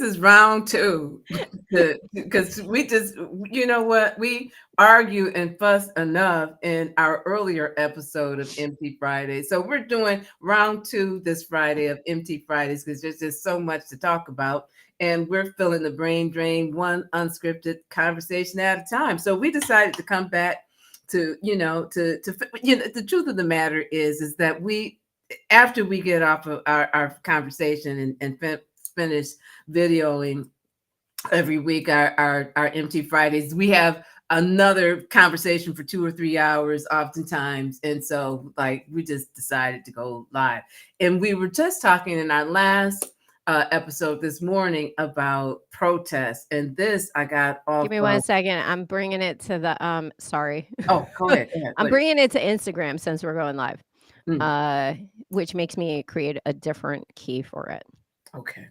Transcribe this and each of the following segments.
is round two because we just, you know what, we argue and fuss enough in our earlier episode of Empty Friday. So we're doing round two this Friday of Empty Fridays because there's just so much to talk about. And we're filling the brain drain one unscripted conversation at a time. So we decided to come back to, the truth of the matter is that we, after we get off of our conversation and finish videoing every week our Empty Fridays, we have another conversation for 2 or 3 hours oftentimes. And so like we just decided to go live. And we were just talking in our last episode this morning about protests. And this I got off. Give me 1 second. I'm bringing it to the sorry. Oh, go ahead. I'm bringing it to Instagram since we're going live. Mm. Which makes me create a different key for it. Okay.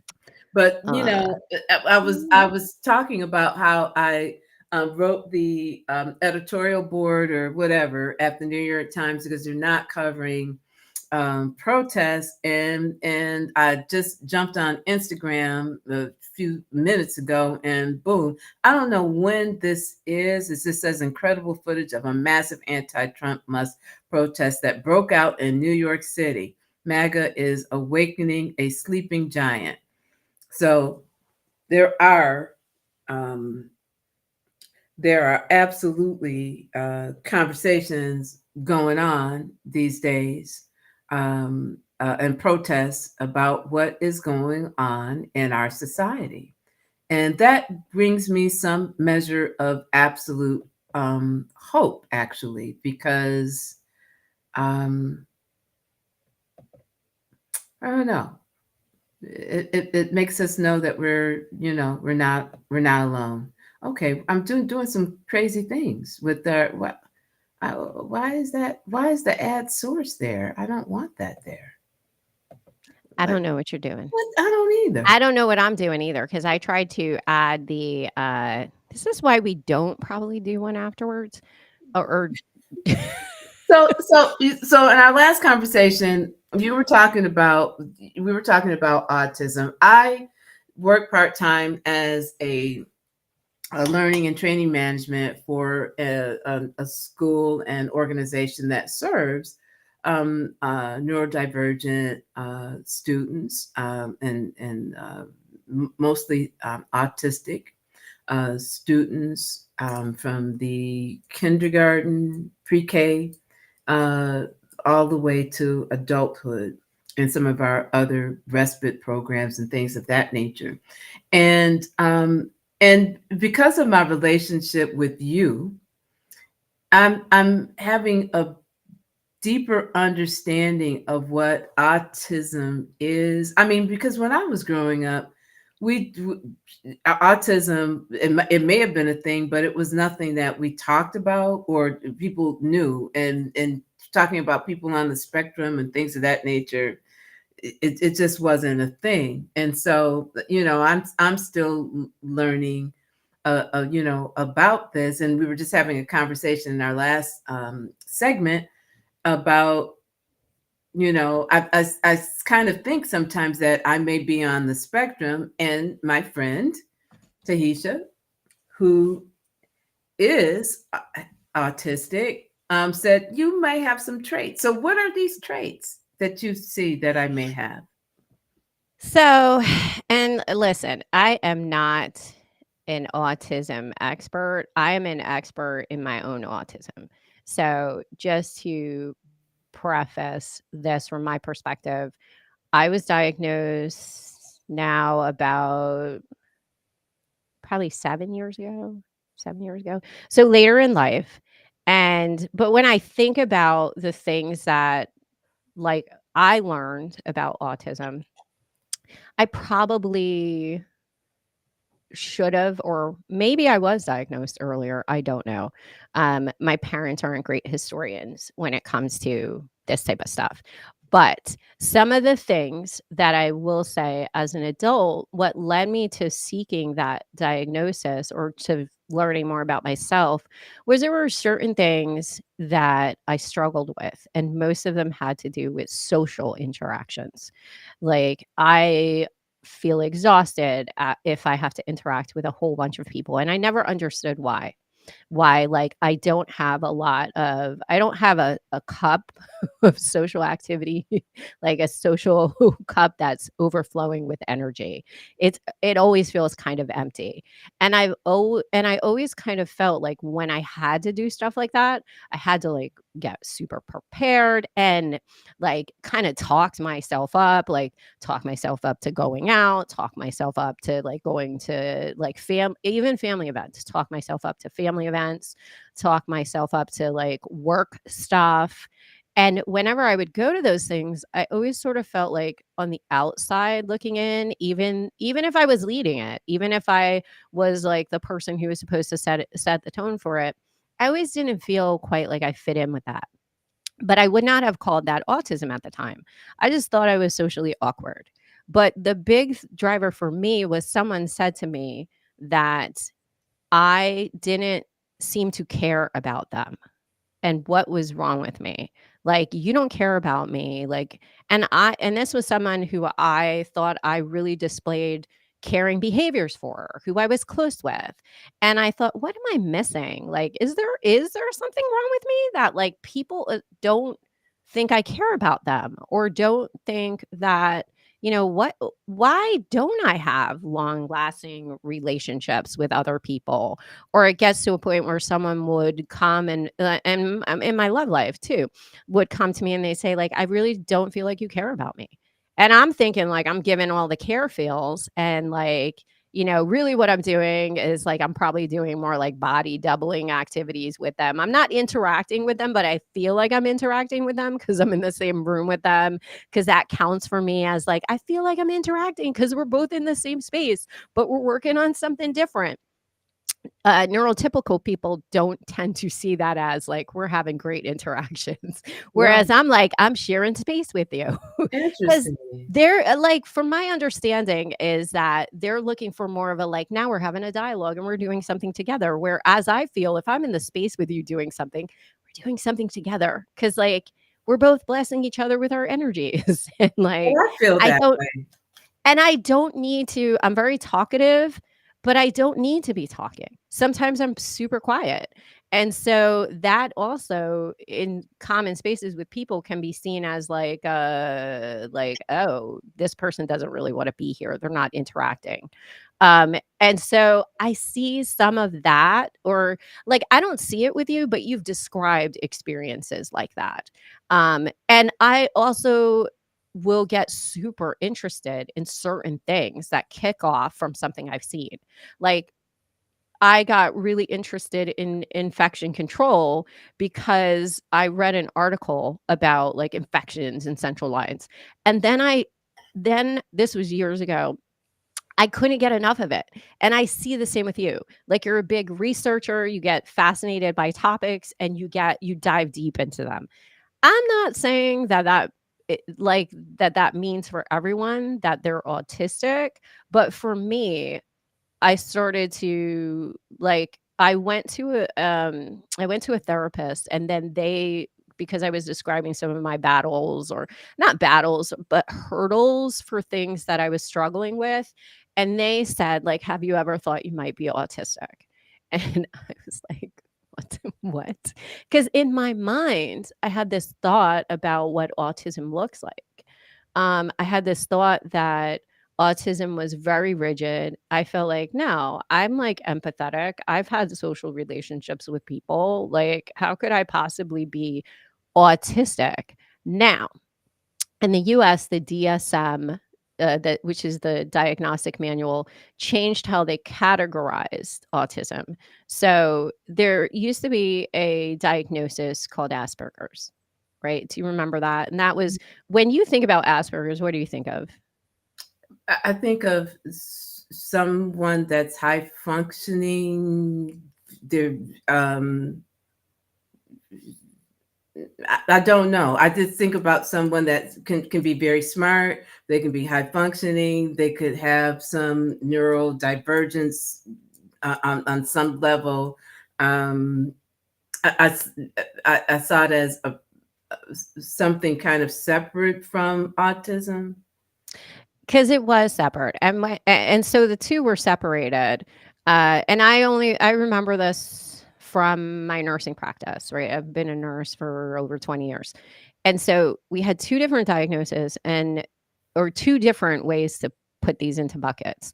But I was talking about how I wrote the editorial board or whatever at the New York Times because they're not covering protests, and I just jumped on Instagram a few minutes ago, and boom! I don't know when this is. It just says incredible footage of a massive anti-Trump Musk protest that broke out in New York City. MAGA is awakening a sleeping giant. So there are absolutely conversations going on these days and protests about what is going on in our society. And that brings me some measure of absolute hope, actually, because I don't know. It makes us know that we're not alone. Okay, I'm doing some crazy things with the what. Why is the ad source there? I don't want that there. I don't know what you're doing. I don't either. I don't know what I'm doing either because I tried to add the. This is why we don't probably do one afterwards, or So in our last conversation, we were talking about autism. I work part-time as a learning and training management for a school and organization that serves neurodivergent students and mostly autistic students from the kindergarten, pre-K, all the way to adulthood, and some of our other respite programs and things of that nature. And because of my relationship with you, I'm having a deeper understanding of what autism is. I mean, because when I was growing up, autism, it may have been a thing, but it was nothing that we talked about or people knew. And talking about people on the spectrum and things of that nature, it just wasn't a thing. And so, I'm still learning, about this. And we were just having a conversation in our last segment about, I kind of think sometimes that I may be on the spectrum, and my friend Tahitia, who is autistic, said you may have some traits. So what are these traits that you see that I may have? So, and listen, I am not an autism expert. I am an expert in my own autism. So, just to preface this from my perspective, I was diagnosed now about probably 7 years ago. So later in life. But when I think about the things that like I learned about autism, I probably should have, or maybe I was diagnosed earlier. I don't know. My parents aren't great historians when it comes to this type of stuff. But some of the things that I will say as an adult, what led me to seeking that diagnosis or to learning more about myself was there were certain things that I struggled with. And most of them had to do with social interactions. Like feel exhausted if I have to interact with a whole bunch of people. And I never understood why like I don't have a cup of social activity like a social cup that's overflowing with energy. It always feels kind of empty. And I always kind of felt like when I had to do stuff like that, I had to like get super prepared and like kind of talk myself up to going out, talk myself up to like going to like even family events, talk myself up to family events, talk myself up to like work stuff. And whenever I would go to those things, I always sort of felt like on the outside looking in, even if I was leading it, even if I was like the person who was supposed to set the tone for it, I always didn't feel quite like I fit in with that. But I would not have called that autism at the time. I just thought I was socially awkward. But the big driver for me was someone said to me that I didn't seem to care about them and what was wrong with me. Like, you don't care about me. Like, and this was someone who I thought I really displayed caring behaviors for, who I was close with. And I thought, what am I missing? Like, is there something wrong with me that like people don't think I care about them or don't think that, why don't I have long lasting relationships with other people? Or it gets to a point where someone would come and in my love life too, would come to me and they say like, I really don't feel like you care about me. And I'm thinking like I'm giving all the care feels and like, really what I'm doing is like I'm probably doing more like body doubling activities with them. I'm not interacting with them, but I feel like I'm interacting with them because I'm in the same room with them, because that counts for me as like I feel like I'm interacting because we're both in the same space, but we're working on something different. Neurotypical people don't tend to see that as like we're having great interactions. Wow. Whereas I'm like, I'm sharing space with you. Because Interesting. they're like, from my understanding, is that they're looking for more of a like, now we're having a dialogue and we're doing something together. Whereas I feel if I'm in the space with you doing something, we're doing something together. Cause like we're both blessing each other with our energies. And Oh, like, I feel I that don't way. and I don't need to I'm very talkative, but I don't need to be talking. Sometimes I'm super quiet. And so that also in common spaces with people can be seen as like, oh, this person doesn't really want to be here. They're not interacting. And so I see some of that, or like I don't see it with you, but you've described experiences like that. And I also will get super interested in certain things that kick off from something I've seen. Like I got really interested in infection control because I read an article about like infections in central lines. And then this was years ago. I couldn't get enough of it. And I see the same with you. Like you're a big researcher, you get fascinated by topics and you dive deep into them. I'm not saying that means for everyone that they're autistic, but for me, I started to like I went to a therapist and then they because I was describing some of my battles, or not battles, but hurdles for things that I was struggling with, and they said like, "Have you ever thought you might be autistic?" And I was like, "What? What?" Because in my mind, I had this thought about what autism looks like. I had this thought that autism was very rigid. I felt like, no, I'm like empathetic. I've had social relationships with people. Like, how could I possibly be autistic? Now, in the US, the DSM, which is the diagnostic manual, changed how they categorized autism. So there used to be a diagnosis called Asperger's, right? Do you remember that? And that was when you think about Asperger's, what do you think of? I think of someone that's high functioning. They're I don't know. I just think about someone that can be very smart. They can be high functioning. They could have some neural divergence on some level. Um, I, I saw it as something kind of separate from autism. 'Cause it was separate, and so the 2 were separated, and I remember this from my nursing practice, right? I've been a nurse for over 20 years, and so we had 2 different diagnoses and or 2 different ways to put these into buckets.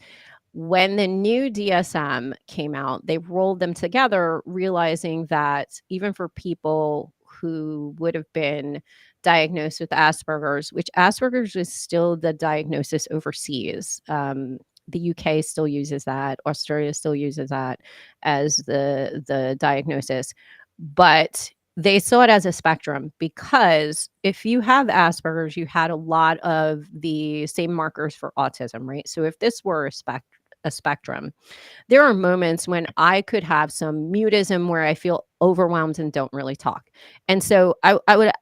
When the new DSM came out, they rolled them together, realizing that even for people who would have been diagnosed with Asperger's, which Asperger's is still the diagnosis overseas. The UK still uses that. Australia still uses that as the diagnosis, but they saw it as a spectrum because if you have Asperger's, you had a lot of the same markers for autism, right? So if this were a spectrum, there are moments when I could have some mutism where I feel overwhelmed and don't really talk. And so I would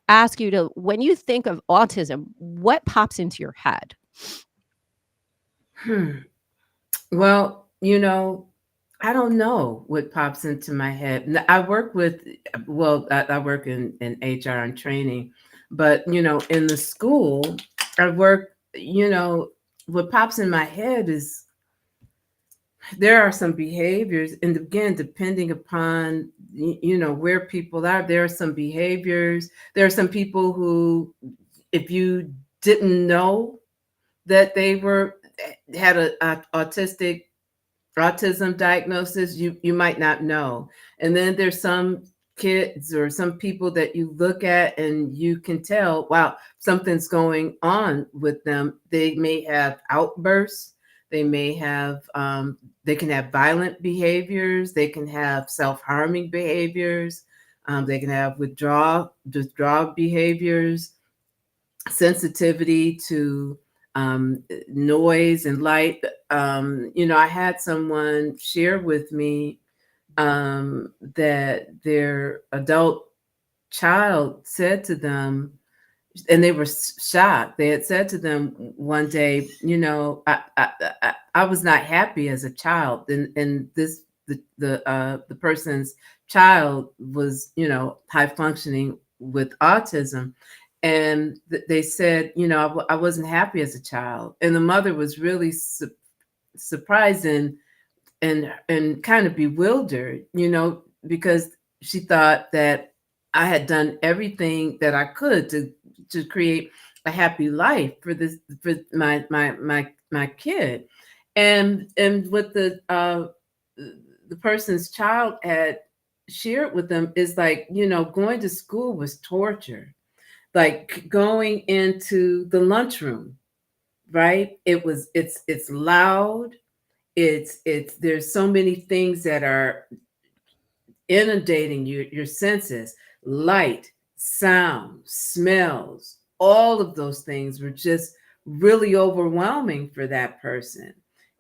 ask you to, when you think of autism, what pops into your head? Hmm. Well, I don't know what pops into my head. I work with, well, I work in HR and training, but, in the school, I work, what pops in my head is there are some behaviors, and again, depending upon, where people are, there are some behaviors. There are some people who, if you didn't know that they had a autism diagnosis, you might not know. And then there's some kids or some people that you look at and you can tell, wow, something's going on with them. They may have outbursts. They may have they can have violent behaviors. They can have self-harming behaviors. They can have withdrawal behaviors, sensitivity to noise and light. I had someone share with me that their adult child said to them, and they were shocked. They had said to them one day, I was not happy as a child, and the person's child was, high functioning with autism, and they said, I wasn't happy as a child, and the mother was really surprised and kind of bewildered, because she thought that I had done everything that I could to create a happy life for my kid, and what the person's child had shared with them is like, going to school was torture, like going into the lunchroom, right? It's loud. It's there's so many things that are inundating your senses, light, sound, smells, all of those things were just really overwhelming for that person.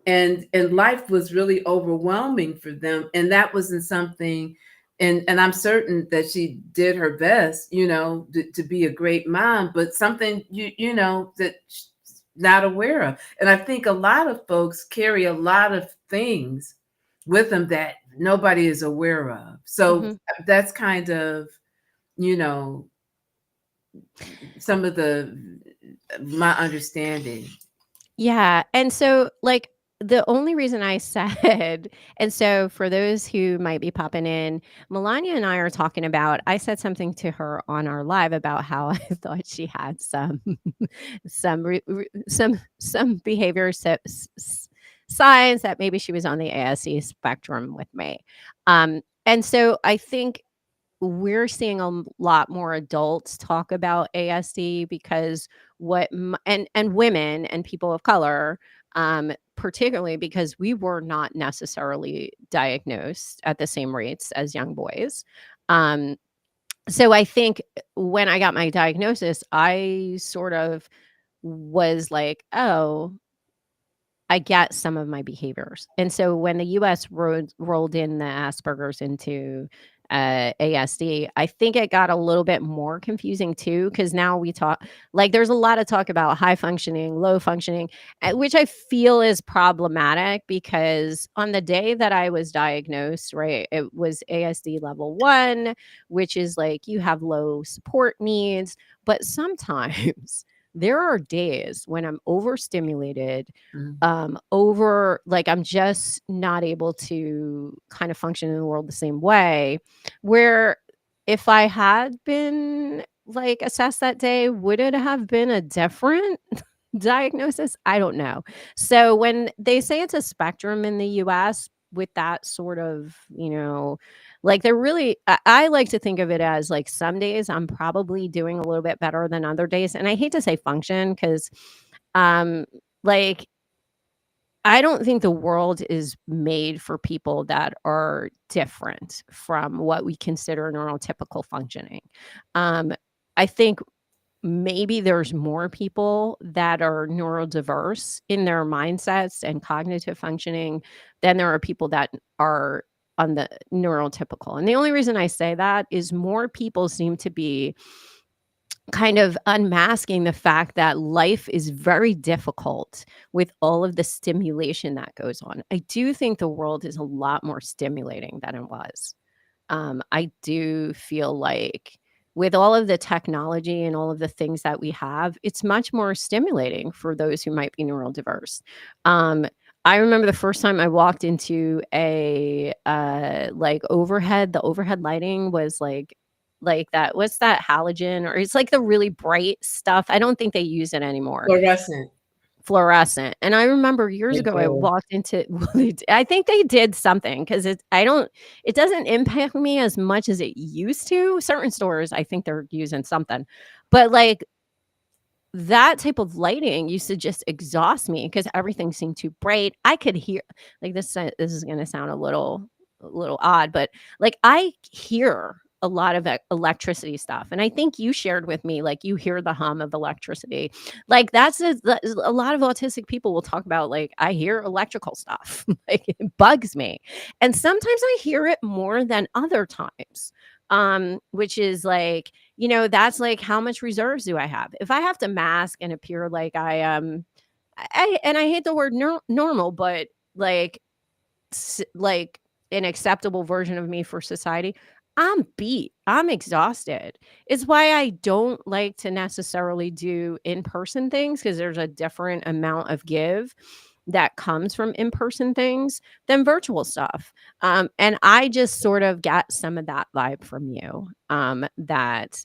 And life was really overwhelming for them. And that wasn't something, and I'm certain that she did her best, to be a great mom, but something that she's not aware of. And I think a lot of folks carry a lot of things with them that nobody is aware of. So Mhm. that's kind of, you know, some of the my understanding. Yeah, and so, like, the only reason I said and so for those who might be popping in, Melonya and I are talking about I said something to her on our live about how I thought she had some some behavior signs that maybe she was on the ASD spectrum with me. And so I think we're seeing a lot more adults talk about ASD because and women and people of color, particularly because we were not necessarily diagnosed at the same rates as young boys. Um, so I think when I got my diagnosis, I sort of was like, oh, I get some of my behaviors. And so when the US rolled in the Asperger's into ASD, I think it got a little bit more confusing too, because now we talk like there's a lot of talk about high functioning, low functioning, which I feel is problematic because on the day that I was diagnosed, right, it was ASD level 1, which is like you have low support needs, but sometimes there are days when I'm overstimulated, Mm. like I'm just not able to kind of function in the world the same way. Where if I had been like assessed that day, would it have been a different diagnosis? I don't know. So when they say it's a spectrum in the US with that sort of, like they're really, I like to think of it as like some days I'm probably doing a little bit better than other days. And I hate to say function because, um, like, I don't think the world is made for people that are different from what we consider neurotypical functioning. Um, I think maybe there's more people that are neurodiverse in their mindsets and cognitive functioning than there are people that are on the neurotypical. And the only reason I say that is more people seem to be kind of unmasking the fact that life is very difficult with all of the stimulation that goes on. I do think the world is a lot more stimulating than it was. I do feel like with all of the technology and all of the things that we have, it's much more stimulating for those who might be neurodiverse. Um, I remember the first time I walked into a like overhead, the overhead lighting was like that. What's that halogen? Or it's like the really bright stuff. I don't think they use it anymore. Fluorescent. Fluorescent. And I remember years Like ago, I gold. walked into well, I think they did something because it doesn't impact me as much as it used to. Certain stores, I think they're using something. But, like, that type of lighting used to just exhaust me because everything seemed too bright. I could hear like, this is gonna sound a little odd, but, like, I hear a lot of electricity stuff, and I think you shared with me, like, you hear the hum of electricity. Like, a lot of autistic people will talk about, like, "I hear electrical stuff." Like, it bugs me, and sometimes I hear it more than other times, which is, like, that's like how much reserves do I have? If I have to mask and appear like I hate the word normal, but like like an acceptable version of me for society, I'm beat. I'm exhausted. It's why I don't like to necessarily do in-person things because there's a different amount of give that comes from in-person things than virtual stuff. And I just sort of got some of that vibe from you. That,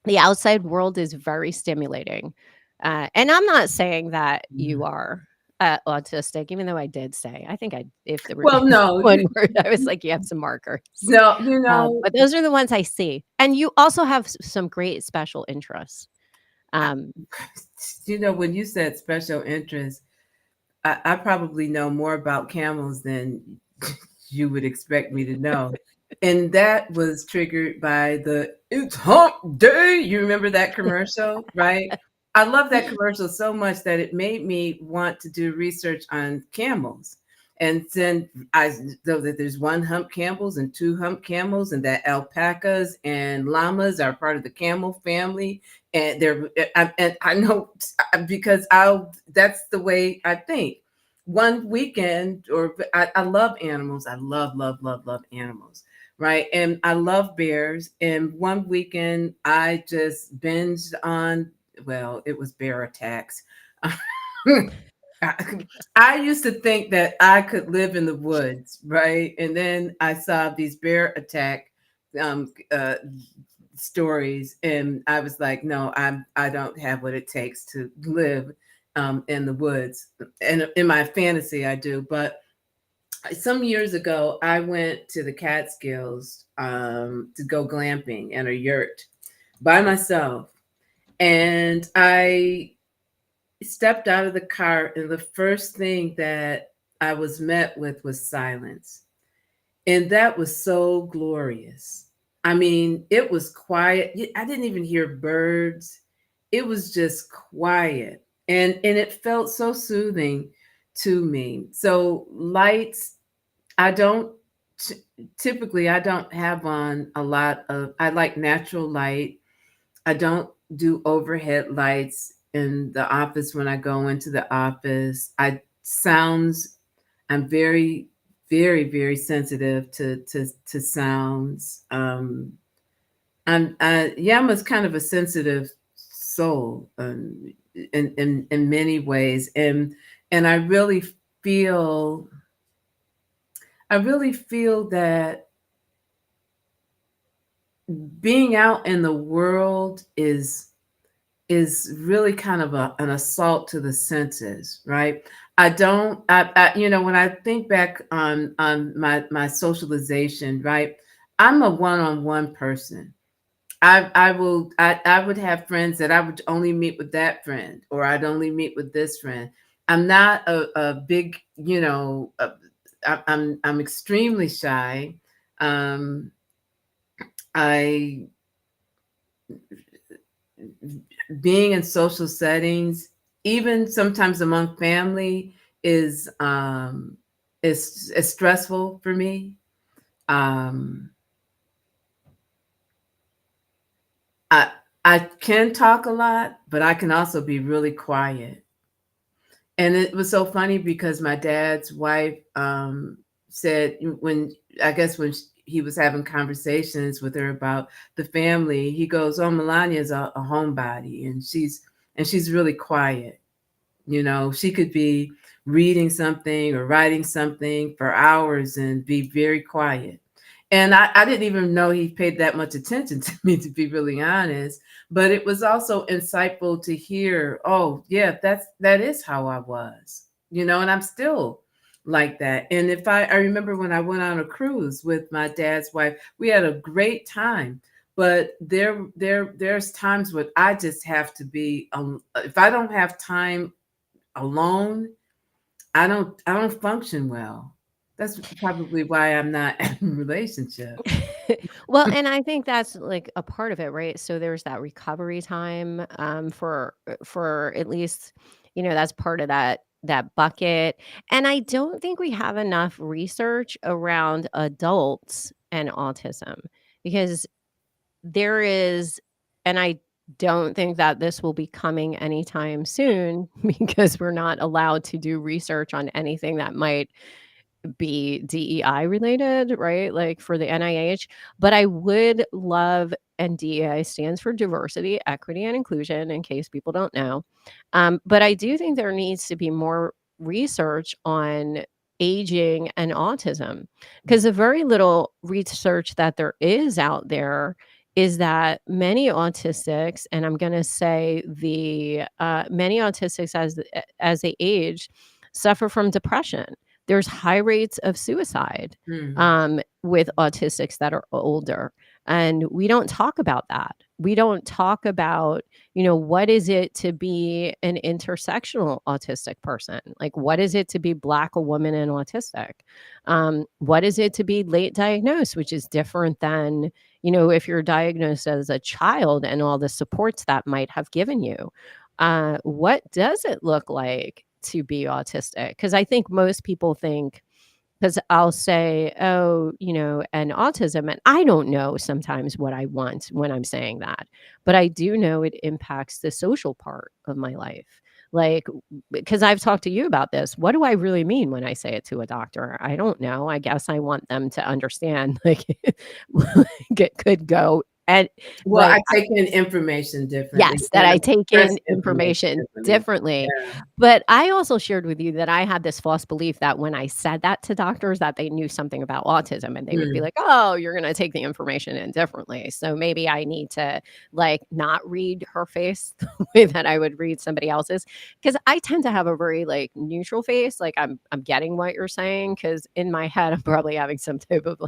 the outside world is very stimulating. And I'm not saying that you Mhm. are autistic, even though I did say, I think if there were Well, no, one word, I was like, you have some markers. no, But those are the ones I see. And you also have some great special interests. I, Um, when you said special interest, I probably know more about camels than you would expect me to know. And that was triggered by the "It's Hump Day." You remember that commercial, right? I love that commercial so much that it made me want to do research on camels. And then I know that there's one hump camels and two hump camels, and that alpacas and llamas are part of the camel family. And I know because that's the way I think. One weekend, or I love animals. I love, love, love, love animals, right? And I love bears. And one weekend, I just binged on, well, it was bear attacks. I, I used to think that I could live in the woods, right? And then I saw these bear attack um, uh, stories, and I was like, no, I don't have what it takes to live in the woods. And in my fantasy, I do. But some years ago, I went to the Catskills to go glamping in a yurt by myself, and I stepped out of the car, and the first thing that I was met with was silence. And that was so glorious. I mean, it was quiet. I didn't even hear birds. It was just quiet. And it felt so soothing to me. So lights, I don't typically I don't have on a lot of I like natural light. I don't do overhead lights in the office when I go into the office. I sounds I'm very, very, very sensitive to sounds. I'm a kind of a sensitive soul, in many ways, and feel I really feel that being out in the world is really kind of an assault to the senses, right? When I think back on my socialization, right? I'm a one-on-one person. I would have friends that I would only meet with that friend, or I'd only meet with this friend. I'm not a big, I'm extremely shy. Um, I Being in social settings, even sometimes among family, is um, is stressful for me. Um, I I can talk a lot, but I can also be really quiet. And it was so funny because my dad's wife said, when I guess when he was having conversations with her about the family, he goes, "Oh, Melonya is a homebody, and she's really quiet. She could be reading something or writing something for hours and be very quiet." And I didn't even know he paid that much attention to me, to be really honest. But it was also insightful to hear, oh, yeah, that is how I was, and I'm still like that. And I remember when I went on a cruise with my dad's wife, we had a great time. But there's times when I just have to be, if I don't have time alone, I don't function well. That's probably why I'm not in a relationship. Well, and I think that's like a part of it, right? So there's that recovery time for at least, that's part of that bucket. And I don't think we have enough research around adults and autism because there is, and I don't think that this will be coming anytime soon because we're not allowed to do research on anything that might be DEI related, right? Like for the NIH. But I would love, and DEI stands for diversity, equity, and inclusion, in case people don't know. But I do think there needs to be more research on aging and autism because the very little research that there is out there is that many autistics, and I'm going to say many autistics as they age suffer from depression. There's high rates of suicide Mm. with autistics that are older. And we don't talk about that. We don't talk about, what is it to be an intersectional autistic person? Like, what is it to be Black, a woman, and autistic? What is it to be late diagnosed, which is different than, if you're diagnosed as a child and all the supports that might have given you. What does it look like to be autistic? Because I think most people think, because I'll say, oh, and autism, and I don't know sometimes what I want when I'm saying that, but I do know it impacts the social part of my life. Like, because I've talked to you about this. What do I really mean when I say it to a doctor? I don't know. I guess I want them to understand, like, it could go and Well, like, I take in information differently. yes, that And I I take express in information information differently. differently. Yeah. But I also shared with you that I had this false belief that when I said that to doctors that they knew something about autism and they would be Mm. like, "Oh, you're gonna take the information in differently." So maybe I need to like not read her face the way that I would read somebody else's. Because I tend to have a very like neutral face. Like I'm getting what you're saying because in my head I'm probably having some type of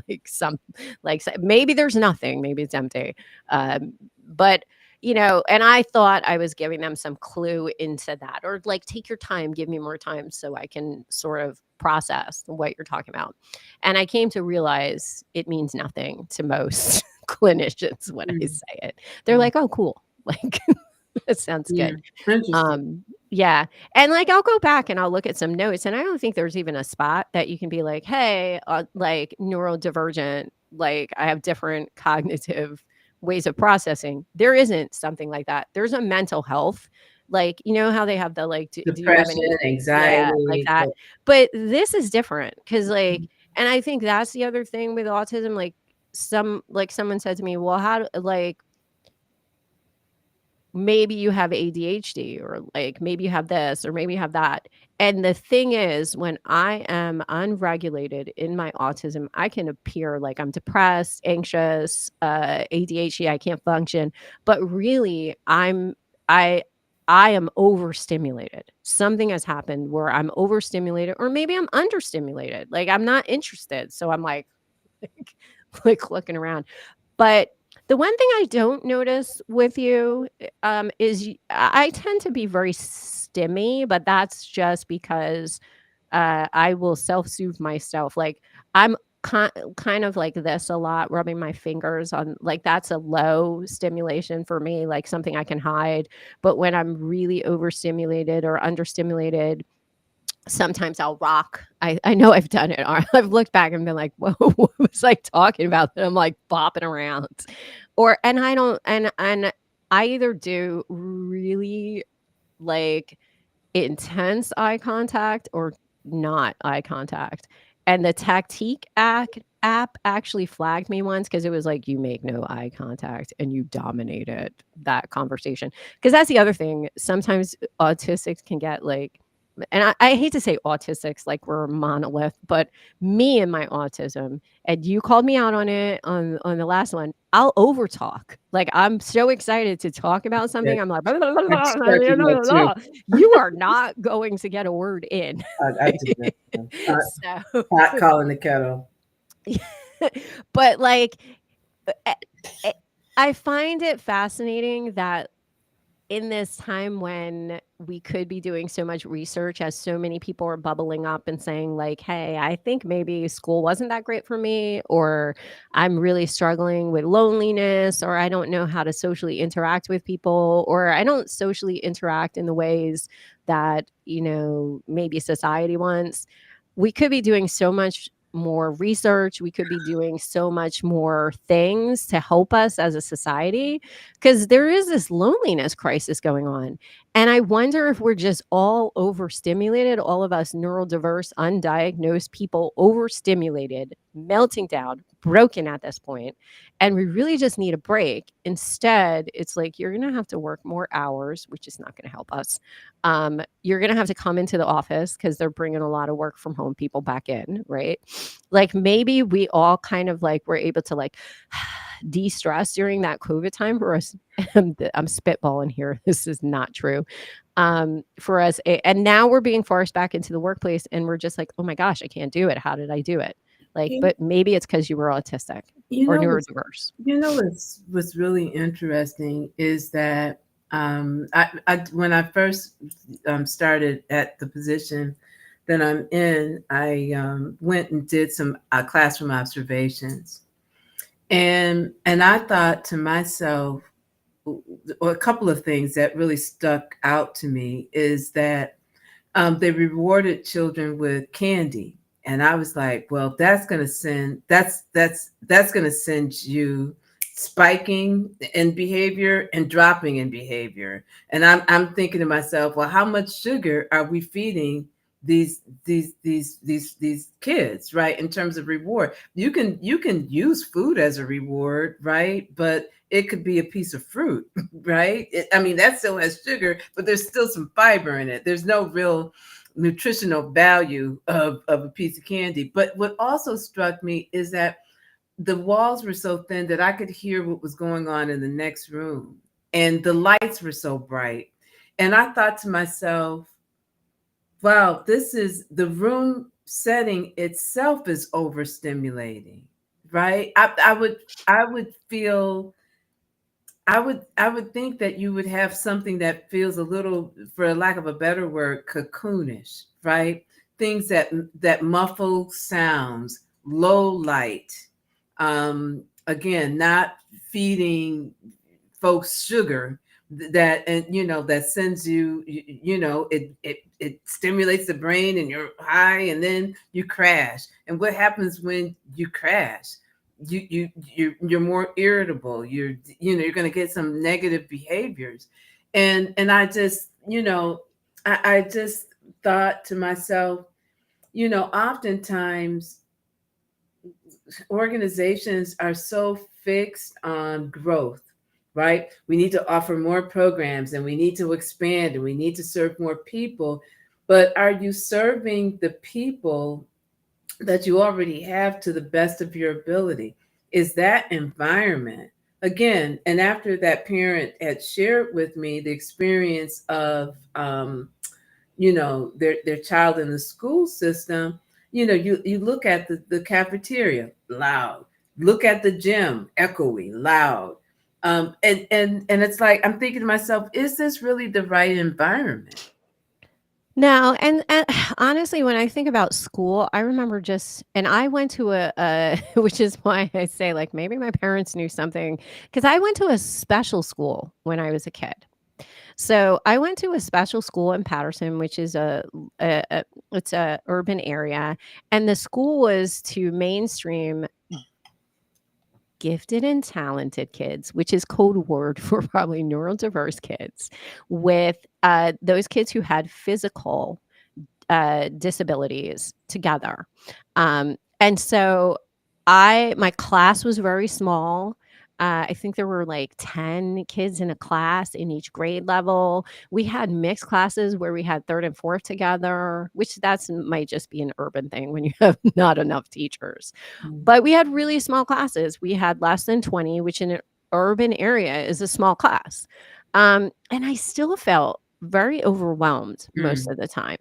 maybe there's nothing, maybe it's empty. But and I thought I was giving them some clue into that, or like, take your time, give me more time so I can sort of process what you're talking about. And I came to realize it means nothing to most clinicians when I Mm. say it. They're Mm. like, oh, cool. Like, it sounds Yeah. good. Interesting. Yeah. And like, I'll go back and I'll look at some notes. And I don't think there's even a spot that you can be like, hey, like neurodivergent, like I have different cognitive ways of processing. There isn't something like that. There's a mental health, like, how they have the like, do you have Depression, any, yeah, like anxiety. that. But this is different because, like, and I think that's the other thing with autism. Like, someone said to me, well, how, like, maybe you have ADHD, or like maybe you have this, or maybe you have that. And the thing is, when I am unregulated in my autism, I can appear like I'm depressed, anxious, ADHD, I can't function, but really I I am overstimulated. Something has happened where I'm overstimulated, or maybe I'm understimulated. Like I'm not interested. So I'm like like looking around. But the one thing I don't notice with you, is I tend to be very stimmy, but that's just because I will self-soothe myself. Like I'm kind of like this a lot, rubbing my fingers on, like that's a low stimulation for me, like something I can hide. But when I'm really overstimulated or understimulated, sometimes I'll rock. I know I've done it. I've looked back and been like, "Whoa, what was I talking about?" And I'm like bopping around, or and I don't and I either do really like intense eye contact or not eye contact. And the Tactique app actually flagged me once because it was like, you make no eye contact and you dominated that conversation. Because that's the other thing. Sometimes autistics can get like, and I hate to say autistics like we're a monolith, but me and my autism, and you called me out on it on the last one. I'll overtalk. Like I'm so excited to talk about Yeah, something. I'm like, blah, blah, blah, I blah, blah, expected blah, that blah, too. blah. You are not going to get a word in. I do that. So, Hot calling the kettle. but like, eh, eh, I find it fascinating that in this time when we could be doing so much research, as so many people are bubbling up and saying like, hey, I think maybe school wasn't that great for me, or I'm really struggling with loneliness, or I don't know how to socially interact with people, or I don't socially interact in the ways that, maybe society wants. We could be doing so much more research. We could be doing so much more things to help us as a society, because there is this loneliness crisis going on. And I wonder if we're just all overstimulated, all of us neurodiverse, undiagnosed people, overstimulated, melting down, broken at this point, and we really just need a break. Instead, it's like you're going to have to work more hours, which is not going to help us. You're going to have to come into the office because they're bringing a lot of work from home people back in, right? Like maybe we all kind of like were able to like de-stress during that COVID time for us. I'm spitballing here. This is not true. For us, and now we're being forced back into the workplace, and we're just like, oh my gosh, I can't do it. How did I do it? Like, You, but maybe it's because you were autistic you or know neurodiverse. what's really interesting is that I when I first started at the position that I'm in, I went and did some classroom observations, and I thought to myself, a couple of things that really stuck out to me is that they rewarded children with candy, and I was like, well, that's going to send you spiking in behavior and dropping in behavior. And I'm thinking to myself, well, how much sugar are we feeding these kids, right? In terms of reward, you can use food as a reward, right? But it could be a piece of fruit, right? I mean, that still has sugar, but there's still some fiber in it. There's no real nutritional value of a piece of candy. But what also struck me is that the walls were so thin that I could hear what was going on in the next room, and the lights were so bright. And I thought to myself, wow, this is the room setting itself is overstimulating, right? I would feel I would think that you would have something that feels a little, for a lack of a better word, cocoonish, right? Things that muffle sounds, low light, again, not feeding folks sugar that, and that sends it stimulates the brain and you're high and then you crash. And what happens when you crash? You're more irritable. You're going to get some negative behaviors. And I just thought to myself, oftentimes organizations are so fixed on growth, right? We need to offer more programs and we need to expand and we need to serve more people. But are you serving the people that you already have to the best of your ability? Is that environment, again, and after that parent had shared with me the experience of their child in the school system, you look at the cafeteria, loud, look at the gym, echoey, loud, and it's like I'm thinking to myself, is this really the right environment? No, and honestly, when I think about school, I remember just and I went to which is why I say, like, maybe my parents knew something, because I went to a special school when I was a kid. So, I went to a special school in Paterson, which is a it's a urban area, and the school was to mainstream gifted and talented kids, which is code word for probably neurodiverse kids, with, those kids who had physical disabilities together. And so my class was very small. I think there were like 10 kids in a class in each grade level. We had mixed classes where we had third and fourth together, which that's might just be an urban thing when you have not enough teachers. Mm. But we had really small classes. We had less than 20, which in an urban area is a small class. And I still felt very overwhelmed most Mm. of the time.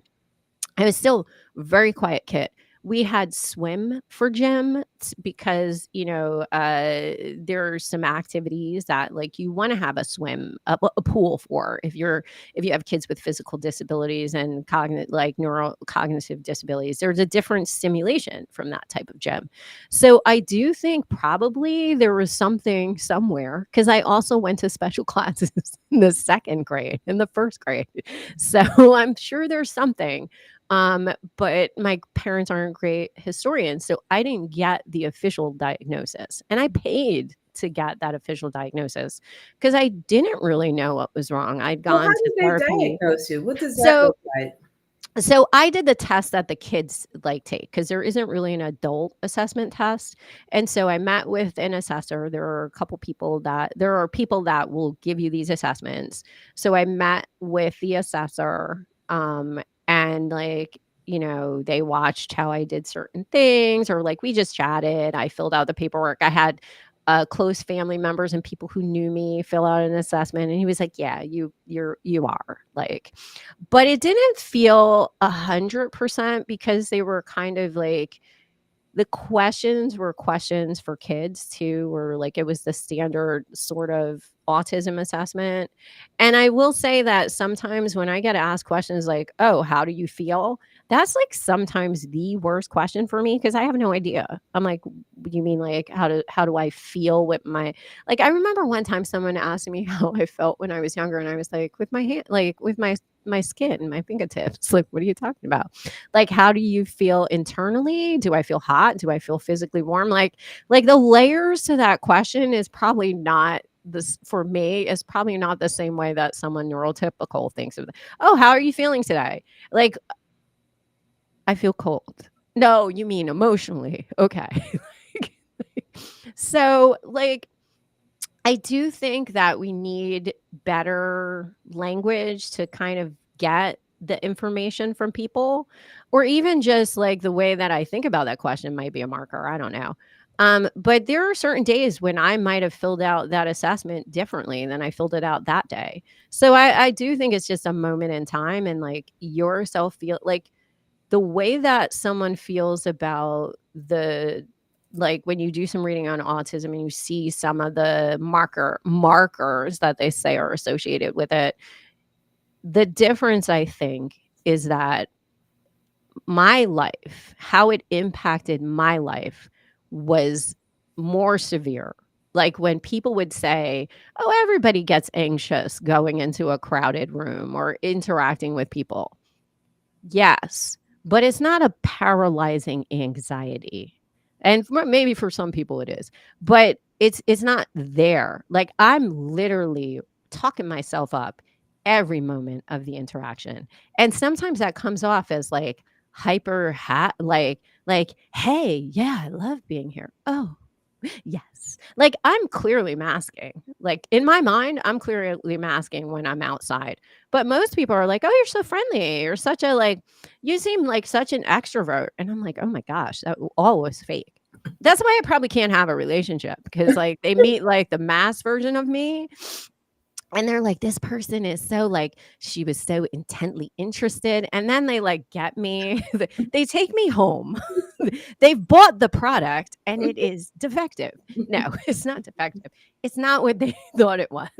I was still very quiet kid. We had swim for gym because, there are some activities that like you want to have a pool for if you have kids with physical disabilities and neurocognitive disabilities. There's a different stimulation from that type of gym. So I do think probably there was something somewhere, because I also went to special classes in the second grade and the first grade. So I'm sure there's something. But my parents aren't great historians, so I didn't get the official diagnosis. And I paid to get that official diagnosis because I didn't really know what was wrong. I'd Well, gone how to did they therapy. diagnose you? What does that So look like? so I did the test that the kids like take, because there isn't really an adult assessment test. And so I met with an assessor. There are people that will give you these assessments. So I met with the assessor, and like, they watched how I did certain things, or like we just chatted. I filled out the paperwork. I had close family members and people who knew me fill out an assessment, and he was like, "Yeah, you are like." But it didn't feel 100% because they were kind of like the questions were questions for kids too, or like it was the standard sort of autism assessment. And I will say that sometimes when I get asked questions like, "Oh, how do you feel?" That's like sometimes the worst question for me because I have no idea. I'm like, "You mean like how do I feel with my?" Like I remember one time someone asked me how I felt when I was younger, and I was like, "With my hand, like with my skin, my fingertips." Like, what are you talking about? Like, how do you feel internally? Do I feel hot? Do I feel physically warm? Like the layers to that question is probably not this for me is probably not the same way that someone neurotypical thinks of. Oh, how are you feeling today? Like, I feel cold. No, you mean emotionally. Okay. So, like, I do think that we need better language to kind of get the information from people, or even just like the way that I think about that question might be a marker. I don't know. But there are certain days when I might have filled out that assessment differently than I filled it out that day. So I do think it's just a moment in time, and like yourself feel like the way that someone feels about the like when you do some reading on autism and you see some of the markers that they say are associated with it, the difference I think is that my life, how it impacted my life, was more severe. Like when people would say, "Oh, everybody gets anxious going into a crowded room or interacting with people." Yes, but it's not a paralyzing anxiety. And maybe for some people it is, but it's not there. Like I'm literally talking myself up every moment of the interaction. And sometimes that comes off as like hey, yeah, I love being here. Oh. Yes. Like, I'm clearly masking. Like, in my mind, I'm clearly masking when I'm outside. But most people are like, "Oh, you're so friendly. You're such a like you seem like such an extrovert." And I'm like, "Oh my gosh, that all was fake." That's why I probably can't have a relationship because, like, they meet, like, the masked version of me, and they're like, "This person is so, like she was so intently interested," and then they, like, get me. They take me home. They've bought the product, and it is defective. No, it's not defective. It's not what they thought it was.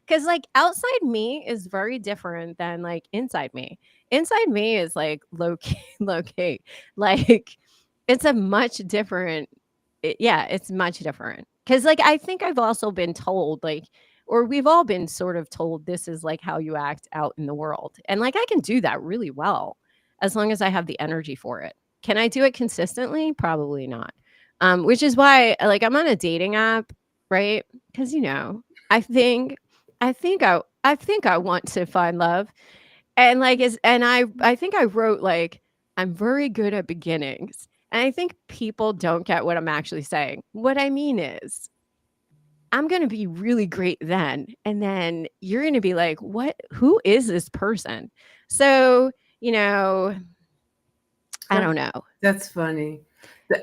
Because like, outside me is very different than, like, inside me. Inside me is, like, low key low key. Like, it's a much different yeah, it's much different. Because like, I think I've also been told, like or we've all been sort of told this is like how you act out in the world. And like I can do that really well as long as I have the energy for it. Can I do it consistently? Probably not. Which is why like I'm on a dating app, right? Because I think I want to find love. And like is and I think I wrote like I'm very good at beginnings. And I think people don't get what I'm actually saying. What I mean is I'm gonna be really great then, and then you're gonna be like, "What? Who is this person?" So, you know, I That don't know. that's funny.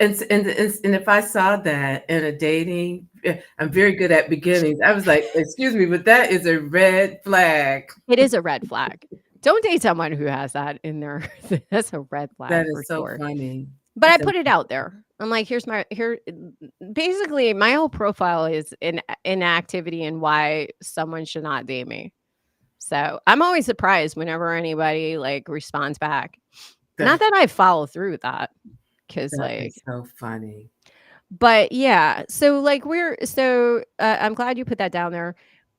And if I saw that in a dating, I'm very good at beginnings. I was like, excuse me, but that is a red flag. It is a red flag. Don't date someone who has that in their that's a red That flag for is so sure. funny. But I It's a put it out there. I'm like, basically my whole profile is in inactivity and why someone should not date me. So, I'm always surprised whenever anybody like responds back. Not that that I follow through with that, because that like is so funny. but yeah, so like I'm glad you put that down there.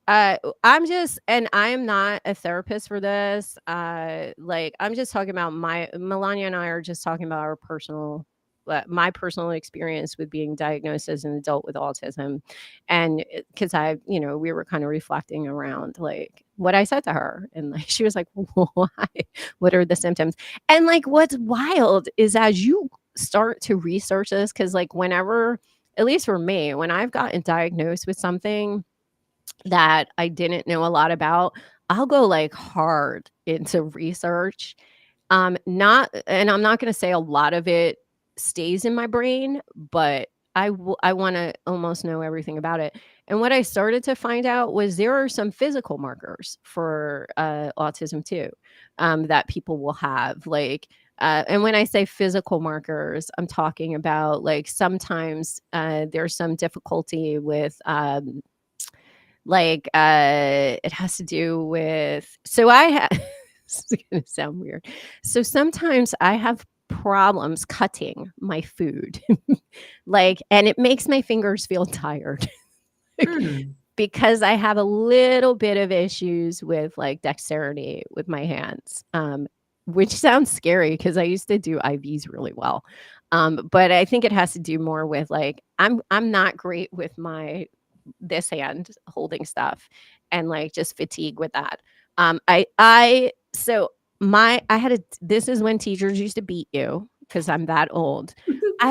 I'm just and I am not a therapist for this. Like I'm just talking about my Melonya and I are just talking about our personal my personal experience with being diagnosed as an adult with autism. And because we were kind of reflecting around like what I said to her. And like she was like, why? What are the symptoms? And like what's wild is as you start to research this, because like whenever, at least for me, when I've gotten diagnosed with something that I didn't know a lot about, I'll go like hard into research. I'm not going to say a lot of it stays in my brain, but I want to almost know everything about it. And what I started to find out was there are some physical markers for autism too, that people will have. Like, and when I say physical markers, I'm talking about like sometimes there's some difficulty with it has to do with so I have this is gonna sound weird. So sometimes I have problems cutting my food. Like, and it makes my fingers feel tired. Hmm. Because I have a little bit of issues with like dexterity with my hands. Which sounds scary because I used to do IVs really well. But I think it has to do more with like I'm not great with my this hand holding stuff and like just fatigue with that. I so my I had a this is when teachers used to beat you because I'm that old. I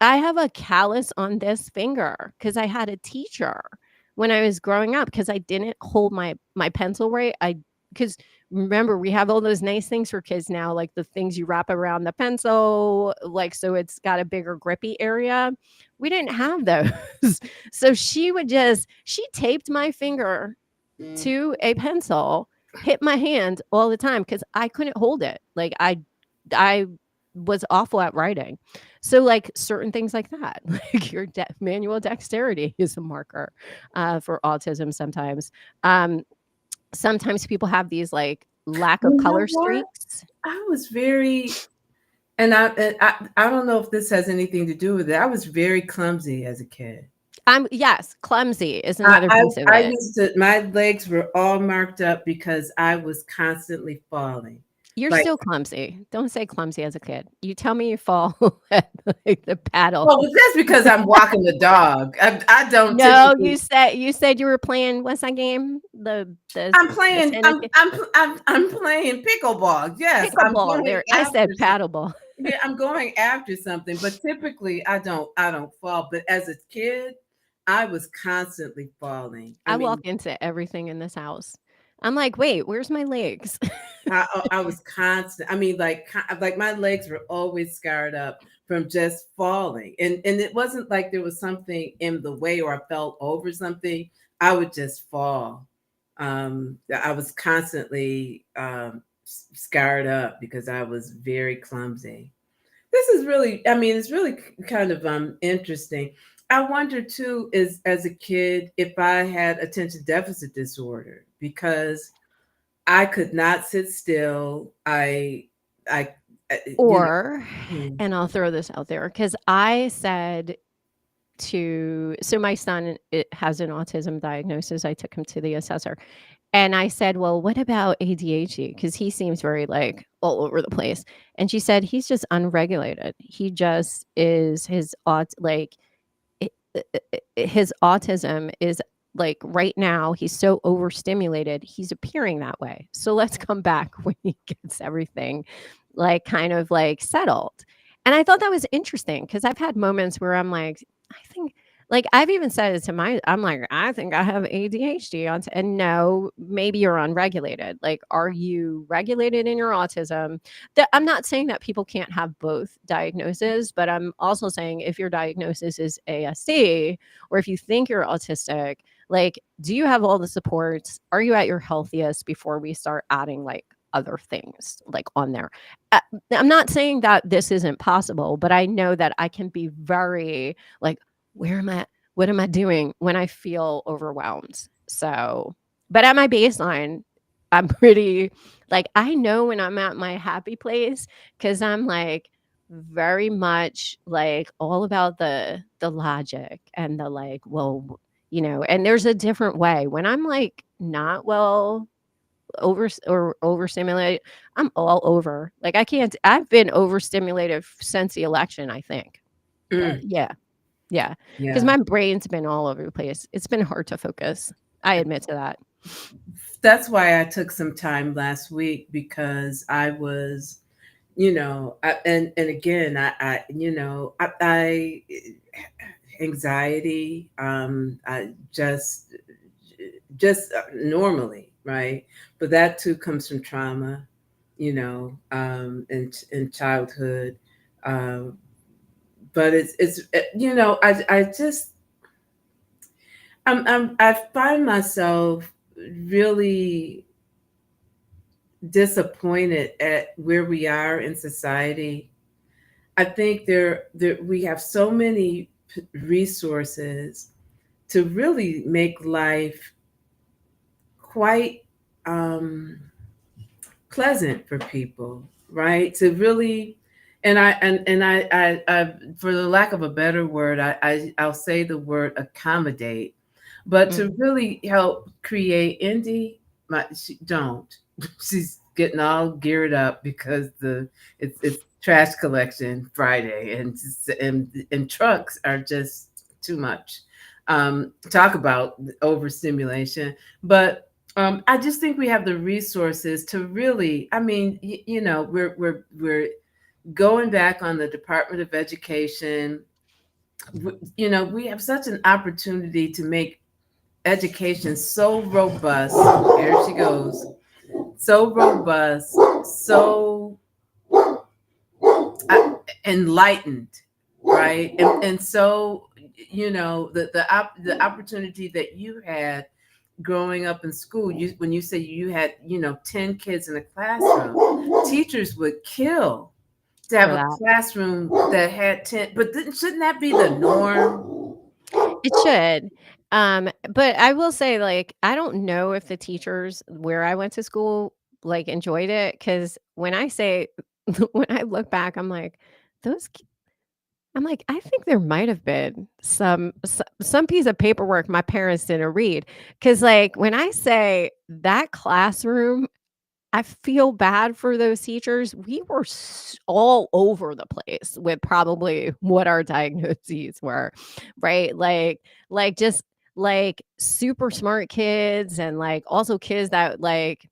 have a callus on this finger because I had a teacher when I was growing up because I didn't hold my pencil right. Because remember we have all those nice things for kids now, like the things you wrap around the pencil, like so it's got a bigger grippy area. We didn't have those. So she taped my finger to a pencil, hit my hand all the time because I couldn't hold it. Like I was awful at writing. So like certain things like that, like your manual dexterity is a marker for autism sometimes. Sometimes people have these like lack of You know color what? streaks. I was very and I don't know if this has anything to do with it. I was very clumsy as a kid. Yes, clumsy is another piece of I it. used to my legs were all marked up because I was constantly falling. You're Like, still clumsy. Don't say clumsy as a kid. You tell me you fall at like the paddle. well, but that's because I'm walking the dog. I don't No, typically you said you were playing what's that game? I'm The playing tennis game? I'm playing pickleball. Yes, I'm Pickleball. going There, I after said paddleball. yeah, I'm going after something, but typically I don't fall. But as a kid, I was constantly falling. I I walk mean, into everything in this house. I'm like, "Wait, where's my legs?" I was constant. I mean, like my legs were always scarred up from just falling, and it wasn't like there was something in the way or I fell over something. I would just fall. I was constantly scarred up because I was very clumsy. This is really, I mean, it's really kind of interesting. I wonder too, is as a kid, if I had attention deficit disorder because I could not sit still. I, you Or know, and I'll throw this out there because I said so my son has an autism diagnosis. I took him to the assessor and I said, "Well, what about ADHD? Because he seems very like all over the place." And she said, "He's just unregulated. He just is like his autism is like right now he's so overstimulated he's appearing that way, so let's come back when he gets everything like kind of like settled." And I thought that was interesting because I've had moments where I'm like, I think like I've even said it to I'm like, I think I have ADHD and no, maybe you're unregulated. Like, are you regulated in your autism? That I'm not saying that people can't have both diagnoses, but I'm also saying if your diagnosis is ASD or if you think you're autistic, like, do you have all the supports? Are you at your healthiest before we start adding like other things like on there? Uh, I'm not saying that this isn't possible, but I know that I can be very like, where am I? What am I doing when I feel overwhelmed? So, but at my baseline, I'm pretty like I know when I'm at my happy place because I'm like very much like all about the logic and the like, well, and there's a different way. When I'm like not well overstimulated, I'm all over. Like I can't I've been overstimulated since the election, I think. But mm, yeah. Yeah, because yeah. my brain's been all over the place. It's been hard to focus. I admit to that. That's why I took some time last week because I was, and again, I anxiety, I just normally, right? But that too comes from trauma, in childhood. Um, but I just I find myself really disappointed at where we are in society. I think there we have so many resources to really make life quite um, pleasant for people, right? To really, and I, for the lack of a better word, I'll say the word accommodate, but Mm. to really help create Indy, she don't. She's getting all geared up because it's trash collection Friday, and trucks are just too much. Talk about overstimulation, but I just think we have the resources to really. I mean, we're going back on the Department of Education. We have such an opportunity to make education so robust. Here she goes. So robust, so enlightened, right? And so the opportunity that you had growing up in school, when you say you had 10 kids in a classroom, teachers would kill to have For a that. classroom that had 10. But shouldn't that be the norm? It should. But I will say, like, I don't know if the teachers where I went to school, like, enjoyed it. Because when I say when I look back, I'm like, those ki I'm like, "I think there might have been some piece of paperwork my parents didn't read. Because like, when I say that classroom I feel bad for those teachers. We were all over the place with probably what our diagnoses were, right? Like just like super smart kids and like also kids that like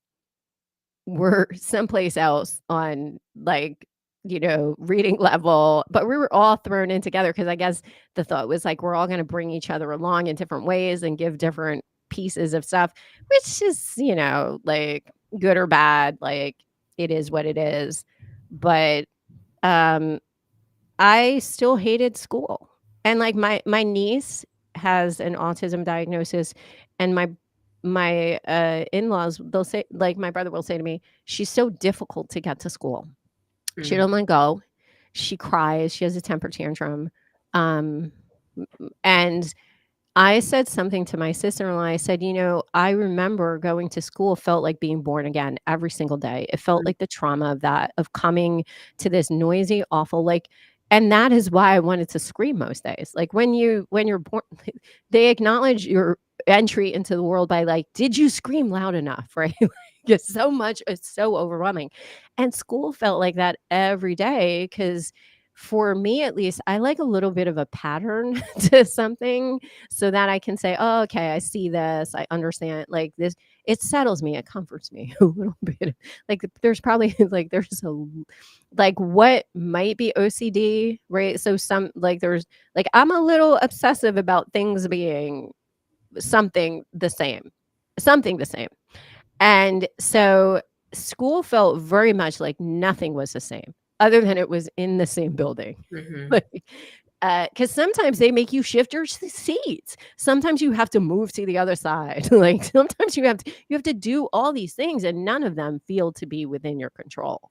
were someplace else on like reading level, but we were all thrown in together because I guess the thought was like we're all going to bring each other along in different ways and give different pieces of stuff, which is, like good or bad, like it is what it is. But um I still hated school. And like my niece has an autism diagnosis, and my in-laws, they'll say, like my brother will say to me, she's so difficult to get to school. She Mm, don't want to go. She cries, she has a temper tantrum. Um and I said something to my sister-in-law. I said, I remember going to school felt like being born again every single day. It felt mm, like the trauma of that, of coming to this noisy, awful, like, and that is why I wanted to scream most days. Like when you're born, they acknowledge your entry into the world by like, did you scream loud enough? Right? It's so much, it's so overwhelming. And school felt like that every day because for me at least, I like a little bit of a pattern to something so that I can say, "Oh, okay, I see this. I understand." Like this, it settles me. It comforts me a little bit. Like there's probably like what might be OCD, right? So some like there's like I'm a little obsessive about things being something the same, something the same. And so school felt very much like nothing was the same other than it was in the same building. mhm, Like, because sometimes they make you shift your seats. Sometimes you have to move to the other side. Like sometimes you have to do all these things, and none of them feel to be within your control.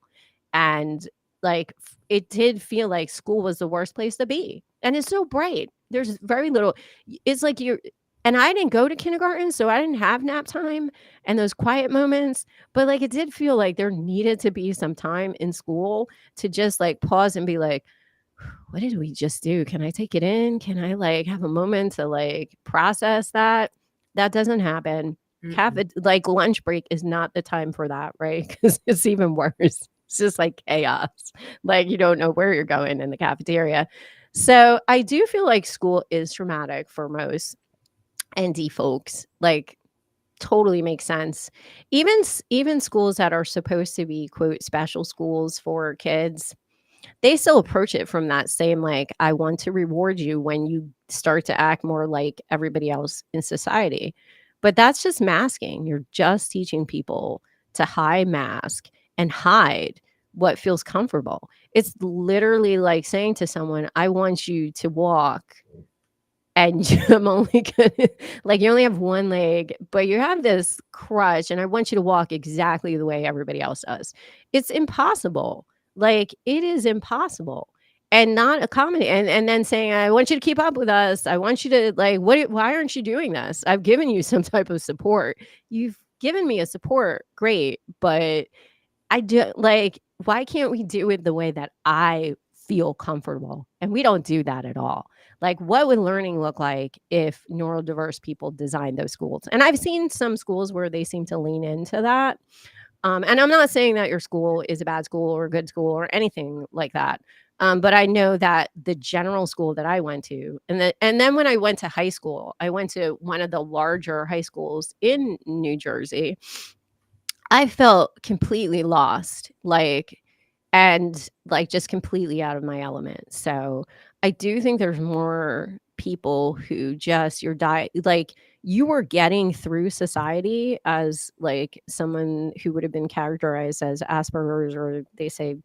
And like it did feel like school was the worst place to be. And it's so bright. There's very little. It's like you're. And I didn't go to kindergarten, so I didn't have nap time and those quiet moments. But like it did feel like there needed to be some time in school to just like pause and be like, what did we just do? Can I take it in? Can I like have a moment to like process that? That doesn't happen. mm-mm, Like lunch break is not the time for that, right? Because it's even worse. It's just like chaos. Like you don't know where you're going in the cafeteria. So I do feel like school is traumatic for most ND folks. Like totally makes sense. Even schools that are supposed to be quote special schools for kids, they still approach it from that same like I want to reward you when you start to act more like everybody else in society. But that's just masking. You're just teaching people to high mask and hide what feels comfortable. It's literally like saying to someone, I want you to walk and I'm only gonna like you only have one leg, but you have this crutch, and I want you to walk exactly the way everybody else does. It's impossible. Like it is impossible. And not accommodate and then saying, I want you to keep up with us. I want you to like why aren't you doing this? I've given you some type of support. You've given me a support, great, but I do like, why can't we do it the way that I feel comfortable? And we don't do that at all. Like, what would learning look like if neurodiverse people designed those schools? And I've seen some schools where they seem to lean into that. And I'm not saying that your school is a bad school or a good school or anything like that. But I know that the general school that I went to, and then when I went to high school, I went to one of the larger high schools in New Jersey. I felt completely lost, like, and like just completely out of my element. So I do think there's more people who just your diet, like you were getting through society as like someone who would have been characterized as Asperger's, or they say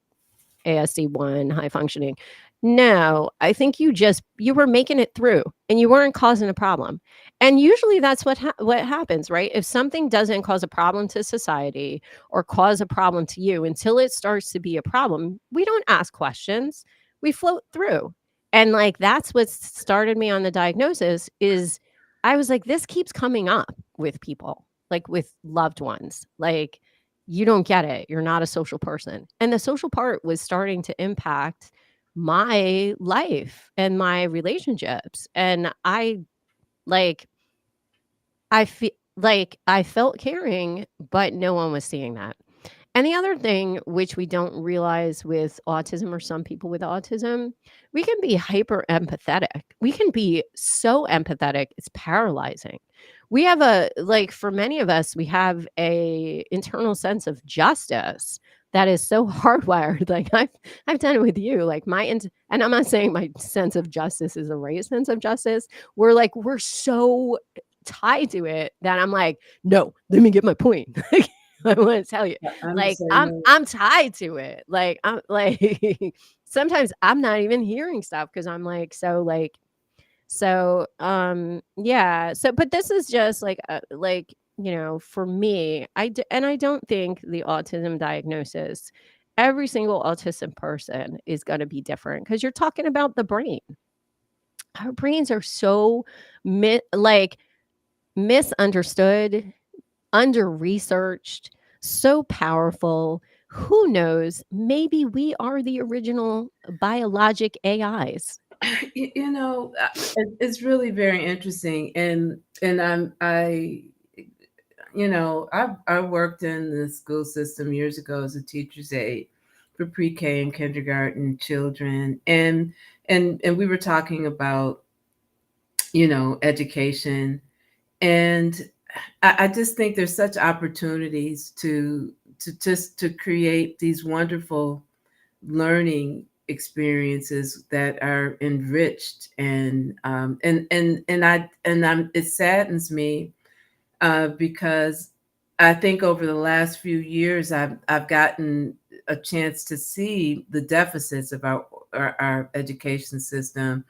ASD1, high functioning. No, I think you were making it through and you weren't causing a problem. And usually that's what happens, right? If something doesn't cause a problem to society or cause a problem to you until it starts to be a problem, we don't ask questions. We float through. And like that's what started me on the diagnosis is I was like this keeps coming up with people, like with loved ones. Like you don't get it. You're not a social person. And the social part was starting to impact my life and my relationships. And like, I feel like I felt caring, but no one was seeing that. And the other thing, which we don't realize with autism or some people with autism, we can be hyper empathetic. We can be so empathetic, it's paralyzing. We have like for many of us, we have a internal sense of justice that is so hardwired. Like I've done it with you. Like and I'm not saying my sense of justice is a right sense of justice. We're so tied to it that I'm like, no, let me get my point. Like, I want to tell you, I'm the like same I'm way. I'm tied to it. Like I'm like sometimes I'm not even hearing stuff because I'm like yeah. So, but this is just like, for me, and I don't think the autism diagnosis, every single autistic person is going to be different because you're talking about the brain. Our brains are so like misunderstood, under researched, so powerful. Who knows? Maybe we are the original biologic AIs. It's really very interesting, and I worked in the school system years ago as a teacher's aide for pre-K and kindergarten children, and we were talking about education, and I just think there's such opportunities to create these wonderful learning experiences that are enriched, and it saddens me because I think over the last few years I've gotten a chance to see the deficits of our education system,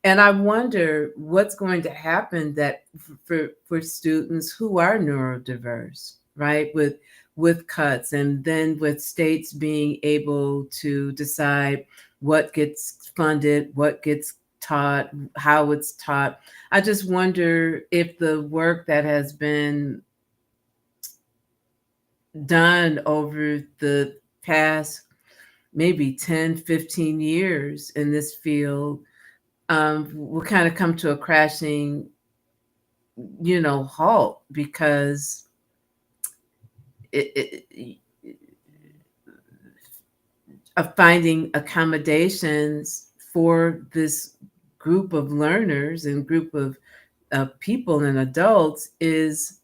and I wonder what's going to happen that for students who are neurodiverse, right? With cuts, and then with states being able to decide what gets funded, what gets taught, how it's taught. I just wonder if the work that has been done over the past maybe 10, 15 years in this field will kind of come to a crashing, halt, because it of finding accommodations for this group of learners and group of people and adults is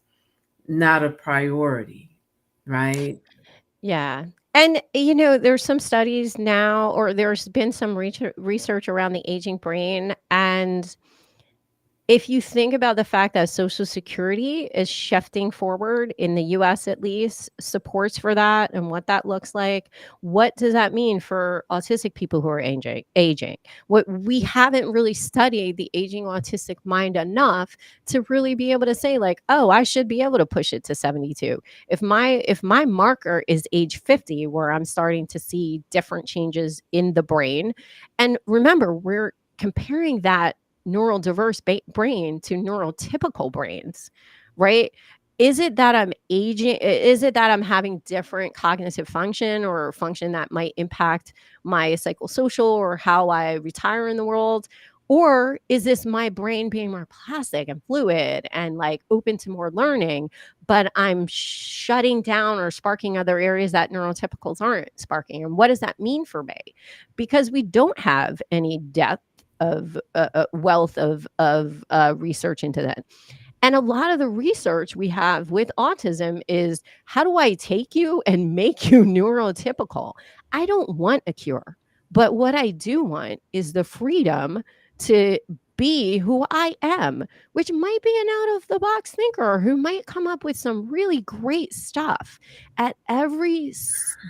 not a priority, right? Yeah. And, there's some studies now, or there's been some research around the aging brain. And if you think about the fact that Social Security is shifting forward in the US, at least, supports for that and what that looks like, what does that mean for autistic people who are aging? What we haven't really studied the aging autistic mind enough to really be able to say, like, oh, I should be able to push it to 72. If my marker is age 50, where I'm starting to see different changes in the brain. And remember, we're comparing that neural diverse brain to neurotypical brains, right? Is it that I'm aging? Is it that I'm having different cognitive function, or function that might impact my psychosocial or how I retire in the world? Or is this my brain being more plastic and fluid and like open to more learning, but I'm shutting down or sparking other areas that neurotypicals aren't sparking? And what does that mean for me? Because we don't have any depth of wealth of research into that. And a lot of the research we have with autism is, how do I take you and make you neurotypical? I don't want a cure, but what I do want is the freedom to be who I am, which might be an out of the box thinker who might come up with some really great stuff at every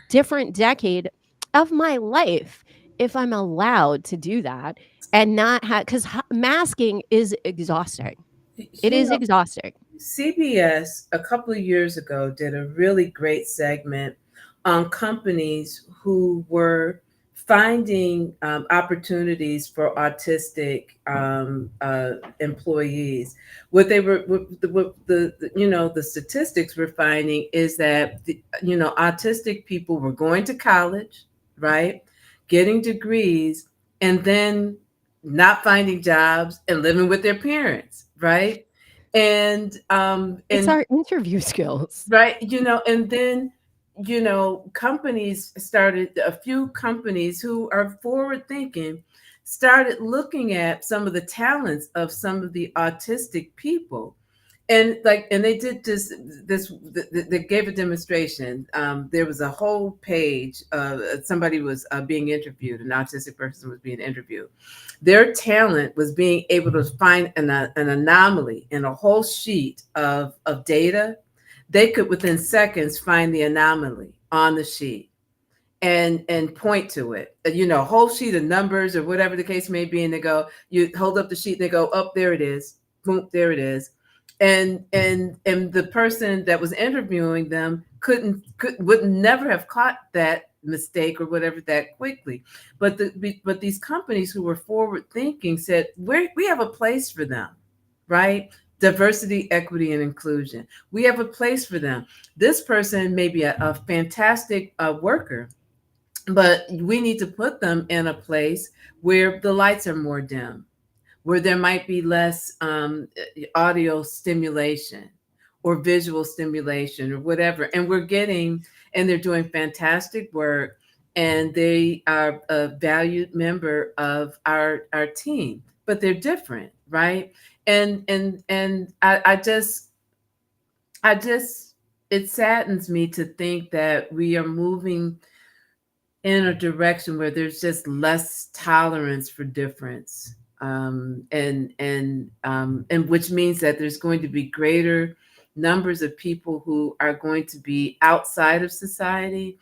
different decade of my life, if I'm allowed to do that and not have, because masking is exhausting. It You is know, exhausting. CBS a couple of years ago did a really great segment on companies who were finding opportunities for autistic employees. What the statistics we're finding is that autistic people were going to college, right, getting degrees, and then not finding jobs and living with their parents, right? It's And our interview skills. right, and then companies started, a few companies who are forward thinking started looking at some of the talents of some of the autistic people, And like, and they did they gave a demonstration. There was a whole page. Somebody was being interviewed. An autistic person was being interviewed. Their talent was being able to find an anomaly in a whole sheet of data. They could within seconds find the anomaly on the sheet and point to it. Whole sheet of numbers or whatever the case may be, and they go, you hold up the sheet, and they go, up, there it is, boom, there it is. And the person that was interviewing them would never have caught that mistake or whatever that quickly. But these companies who were forward thinking said, we have a place for them, right? Diversity, equity, and inclusion. We have a place for them. This person may be a fantastic worker, but we need to put them in a place where the lights are more dim, where there might be less audio stimulation or visual stimulation or whatever. And they're doing fantastic work, and they are a valued member of our team, but they're different, right? And I just it saddens me to think that we are moving in a direction where there's just less tolerance for difference, and which means that there's going to be greater numbers of people who are going to be outside of society,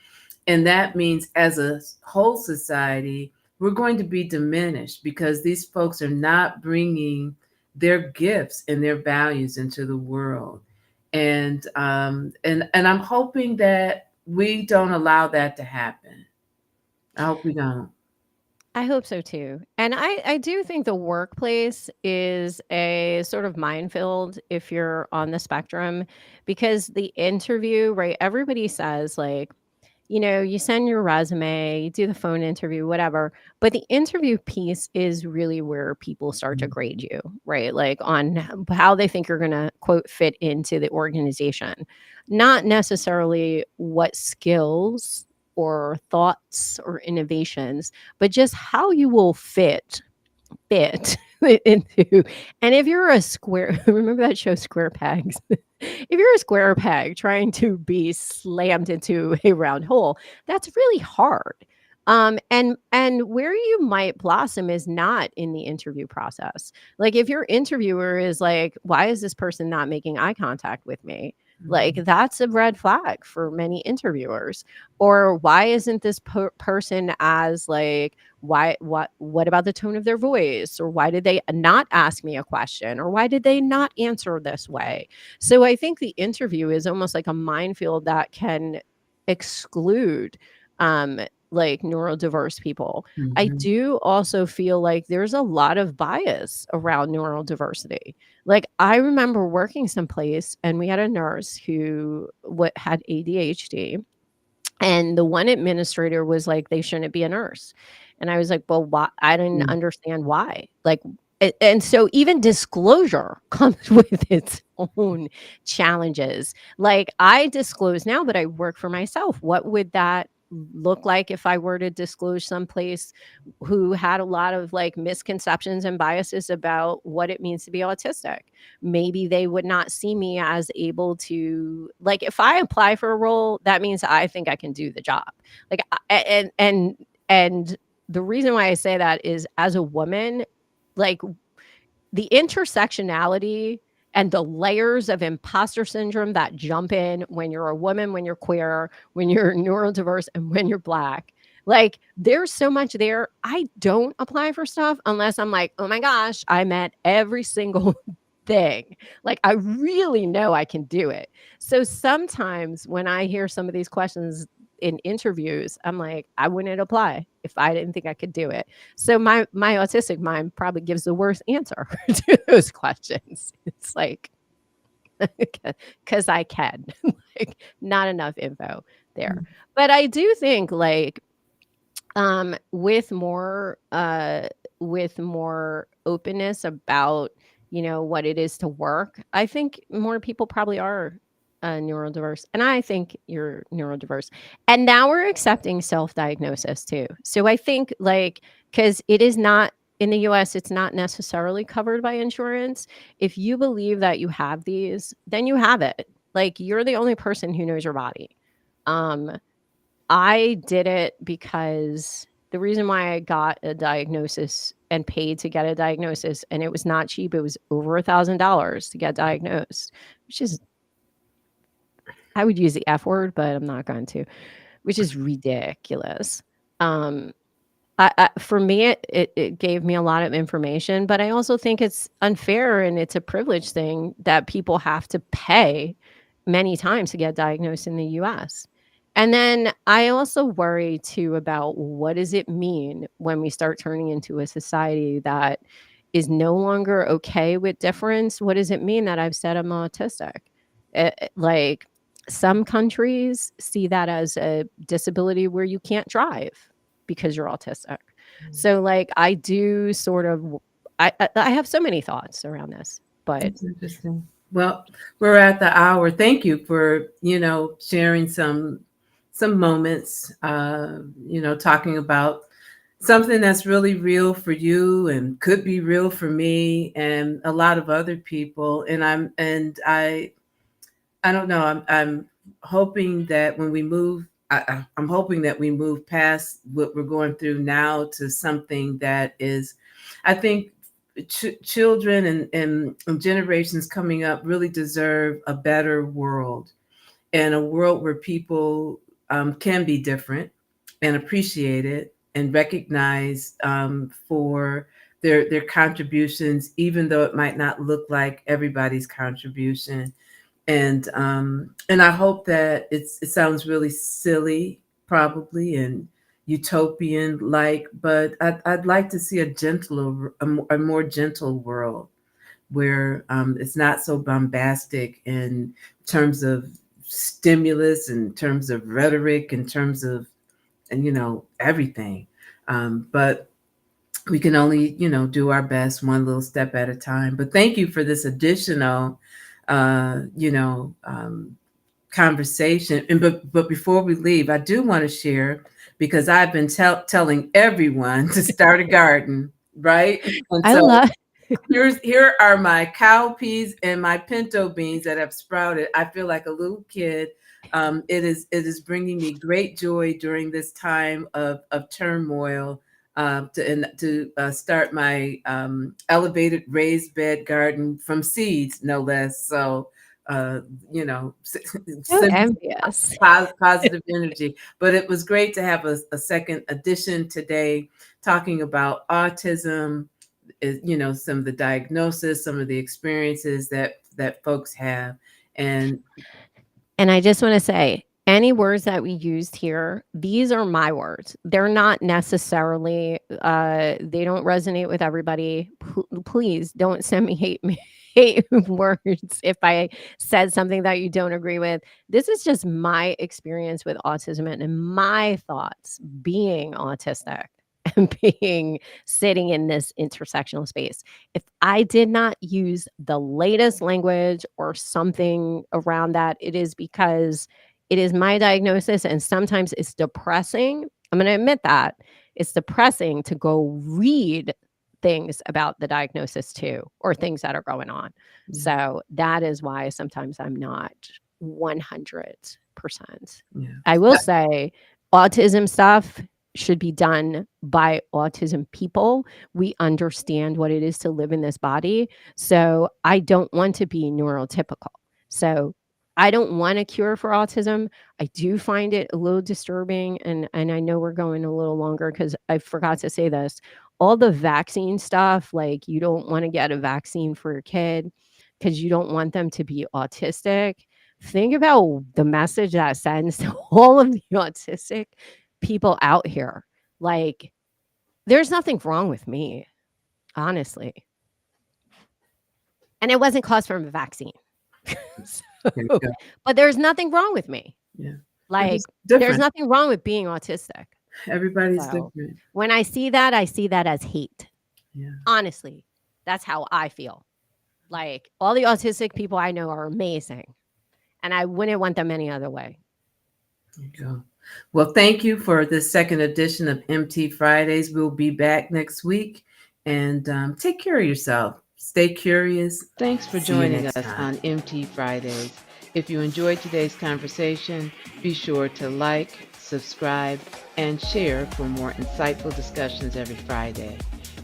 and that means as a whole society we're going to be diminished because these folks are not bringing their gifts and their values into the world. And I'm hoping that we don't allow that to happen. I hope we don't. I hope so too. And I do think the workplace is a sort of minefield if you're on the spectrum, because the interview, right? Everybody says, like, you send your resume, you do the phone interview, whatever. But the interview piece is really where people start to grade you, right? Like on how they think you're going to, quote, fit into the organization, not necessarily what skills or thoughts or innovations, but just how you will fit into. And if you're a square, remember that show Square Pegs? If you're a square peg trying to be slammed into a round hole, that's really hard. And where you might blossom is not in the interview process. Like if your interviewer is like, why is this person not making eye contact with me? Like Mhm. that's a red flag for many interviewers. Or why isn't this person as like, what about the tone of their voice, or why did they not ask me a question, or why did they not answer this way? So I think the interview is almost like a minefield that can exclude um like neurodiverse people. I Mhm. do also feel like there's a lot of bias around neurodiversity. Like I remember working someplace and we had a nurse who had ADHD, and the one administrator was like, they shouldn't be a nurse. And I was like, well, why? I didn't Mm. understand why. Like, and so even disclosure comes with its own challenges. Like I disclose now, but I work for myself. What would that look like if I were to disclose someplace who had a lot of like misconceptions and biases about what it means to be autistic? Maybe they would not see me as able to, like, if I apply for a role, that means I think I can do the job. Like and the reason why I say that is, as a woman, like, the intersectionality and the layers of imposter syndrome that jump in when you're a woman, when you're queer, when you're neurodiverse, and when you're Black. Like, there's so much there. I don't apply for stuff unless I'm like, oh my gosh, I met every single thing. Like, I really know I can do it. So sometimes when I hear some of these questions in interviews, I'm like, I wouldn't apply if I didn't think I could do it. So my autistic mind probably gives the worst answer to those questions. It's like, because I can, like, not enough info there. But I do think, like, with more openness about, what it is to work, I think more people probably are neurodiverse, and I think you're neurodiverse. And now we're accepting self-diagnosis too. So I think, like, because it is not in the US, it's not necessarily covered by insurance. If you believe that you have these, then you have it. Like, you're the only person who knows your body. Um, I did it because the reason why I got a diagnosis and paid to get a diagnosis, and it was not cheap, it was over $1,000 to get diagnosed, which is, I would use the F word, but I'm not going to, which is ridiculous. Um, for me, it gave me a lot of information, but I also think it's unfair and it's a privilege thing that people have to pay many times to get diagnosed in the US. And then I also worry too about what does it mean when we start turning into a society that is no longer okay with difference? What does it mean that I've said I'm autistic? Like, some countries see that as a disability where you can't drive because you're autistic. So, like, I do sort of, I have so many thoughts around this, but That's interesting. Well, we're at the hour. Thank you for, sharing some moments, talking about something that's really real for you and could be real for me and a lot of other people. I don't know. I'm hoping that when we move, I'm hoping that we move past what we're going through now to something that is, I think, children and generations coming up really deserve a better world, and a world where people can be different and appreciated and recognized for their contributions, even though it might not look like everybody's contribution. And I hope that it sounds really silly, probably, and utopian like, but I'd like to see a gentler, a more gentle world where it's not so bombastic in terms of stimulus, in terms of rhetoric, in terms of, and everything. But we can only, do our best one little step at a time. But thank you for this additional, uh, you know, um, conversation. And but before we leave, I do want to share, because I've been telling everyone to start a garden, right? And I so love. here are my cowpeas and my pinto beans that have sprouted. I feel like a little kid. It is bringing me great joy during this time of turmoil, to start my elevated raised bed garden from seeds, no less. So, uh, you know, So send envious. positive energy. But it was great to have a second edition today, talking about autism, some of the diagnosis, some of the experiences that folks have. And And I just want to say, any words that we used here, these are my words. They're not necessarily, they don't resonate with everybody. Please don't send me hate words if I said something that you don't agree with. This is just my experience with autism and my thoughts being autistic and being sitting in this intersectional space. If I did not use the latest language or something around that, it is because it is my diagnosis, and sometimes it's depressing. I'm going to admit that it's depressing to go read things about the diagnosis too, or things that are going on. yeah, So that is why sometimes I'm not 100%. yeah, I will say autism stuff should be done by autism people. We understand what it is to live in this body. So I don't want to be neurotypical. So I don't want a cure for autism. I do find it a little disturbing. And I know we're going a little longer because I forgot to say this. All the vaccine stuff, like, you don't want to get a vaccine for your kid because you don't want them to be autistic. Think about the message that sends to all of the autistic people out here. Like, there's nothing wrong with me, honestly. And it wasn't caused from a vaccine. there you So, go. but there's nothing wrong with me. Yeah, we're Like, just there's different. nothing wrong with being autistic. Everybody's So different. when I see that as hate. Yeah, Honestly, that's how I feel. Like, all the autistic people I know are amazing, and I wouldn't want them any other way. there you go. Well, thank you for this second edition of MT Fridays. We'll be back next week. And take care of yourself. Stay curious. Thanks for See you joining next us time. on MT Fridays. If you enjoyed today's conversation, be sure to like, subscribe, and share for more insightful discussions every Friday.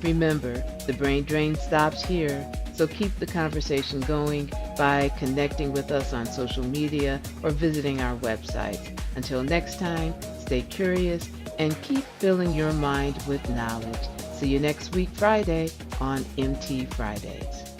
Remember, the brain drain stops here, so keep the conversation going by connecting with us on social media or visiting our website. Until next time, stay curious and keep filling your mind with knowledge. See you next week, Friday, on MT Fridays.